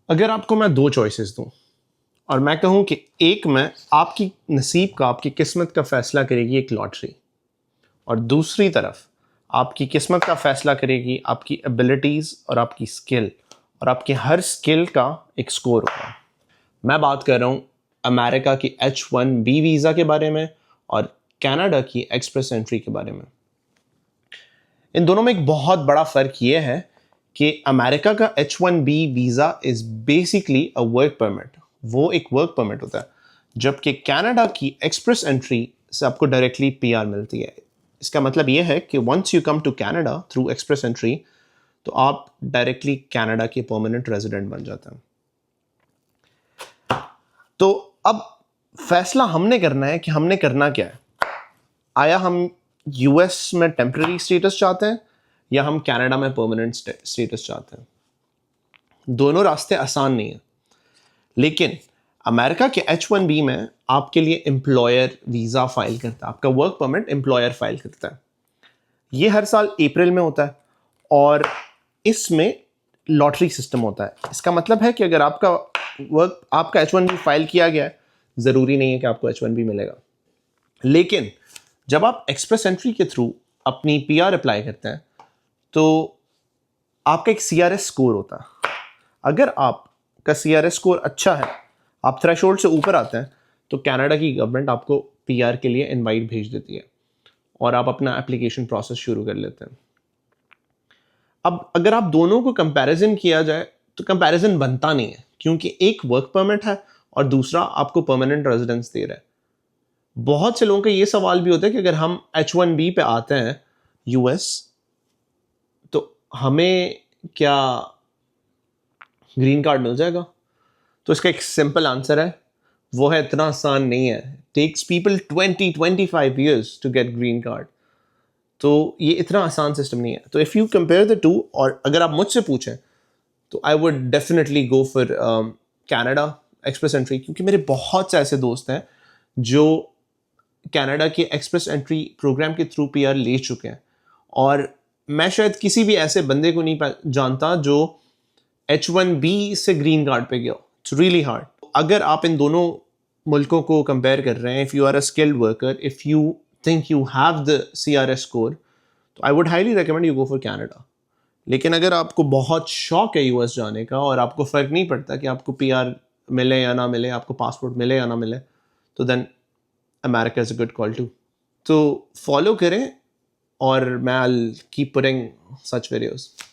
अगर आपको मैं दो चॉइसेस दूं और मैं कहूं कि एक में आपकी नसीब का, आपकी किस्मत का फैसला करेगी एक लॉटरी, और दूसरी तरफ आपकी किस्मत का फैसला करेगी आपकी एबिलिटीज़ और आपकी स्किल, और आपके हर स्किल का एक स्कोर होगा। मैं बात कर रहा हूं अमेरिका की H1B वीज़ा के बारे में और कनाडा की एक्सप्रेस एंट्री के बारे में। इन दोनों में एक बहुत बड़ा फ़र्क ये है कि अमेरिका का H1B visa is basically a work permit, वो एक वर्क परमिट होता है, जबकि कनाडा की एक्सप्रेस एंट्री से आपको डायरेक्टली PR मिलती है। इसका मतलब ये है कि once you come to Canada through express entry तो आप डायरेक्टली कनाडा के परमानेंट रेजिडेंट बन जाते हैं। तो अब फैसला हमने करना है कि हमने करना क्या है। आया हम यूएस में टेम्पररी स्टेटस चाहते हैं या हम कनाडा में परमानेंट स्टेटस चाहते हैं। दोनों रास्ते आसान नहीं है, लेकिन अमेरिका के H1B में आपके लिए एम्प्लॉयर वीज़ा फाइल करता है, आपका वर्क परमिट एम्प्लॉयर फाइल करता है। ये हर साल अप्रैल में होता है और इसमें लॉटरी सिस्टम होता है। इसका मतलब है कि अगर आपका H1B फाइल किया गया है, ज़रूरी नहीं है कि आपको H1B मिलेगा, लेकिन जब आप एक्सप्रेस एंट्री के थ्रू अपनी PR अप्लाई करते हैं तो आपका एक CRS स्कोर होता है। अगर आपका CRS स्कोर अच्छा है, आप थ्रेशोल्ड से ऊपर आते हैं, तो कनाडा की गवर्नमेंट आपको PR के लिए इनवाइट भेज देती है और आप अपना एप्लीकेशन प्रोसेस शुरू कर लेते हैं। अब अगर आप दोनों को कंपैरिजन किया जाए तो कंपैरिजन बनता नहीं है, क्योंकि एक वर्क परमिट है और दूसरा आपको परमानेंट रेजिडेंस दे रहा है। बहुत से लोगों का ये सवाल भी होता है कि अगर हम H1B पे आते हैं US, तो हमें क्या ग्रीन कार्ड मिल जाएगा? तो इसका एक सिंपल आंसर है, वो है इतना आसान नहीं है। Takes people 20-25 years to get green card. तो ये इतना आसान सिस्टम नहीं है। तो if you compare the two, और अगर आप मुझसे पूछें तो I would definitely go for Canada express entry, क्योंकि मेरे बहुत से ऐसे दोस्त हैं जो कनाडा के एक्सप्रेस एंट्री प्रोग्राम के थ्रू PR ले चुके हैं, और मैं शायद किसी भी ऐसे बंदे को नहीं जानता जो H1B से ग्रीन कार्ड पे गया। It's really hard. अगर आप इन दोनों मुल्कों को कंपेयर कर रहे हैं, if you are a skilled worker, if you think you have the CRS score, तो I would highly recommend you go for Canada. लेकिन अगर आपको बहुत शौक है US जाने का और आपको फ़र्क नहीं पड़ता कि आपको PR मिले या ना मिले, आपको पासपोर्ट मिले या ना मिले, तो then America is a good call too. तो फॉलो करें और मैं I keep putting such videos.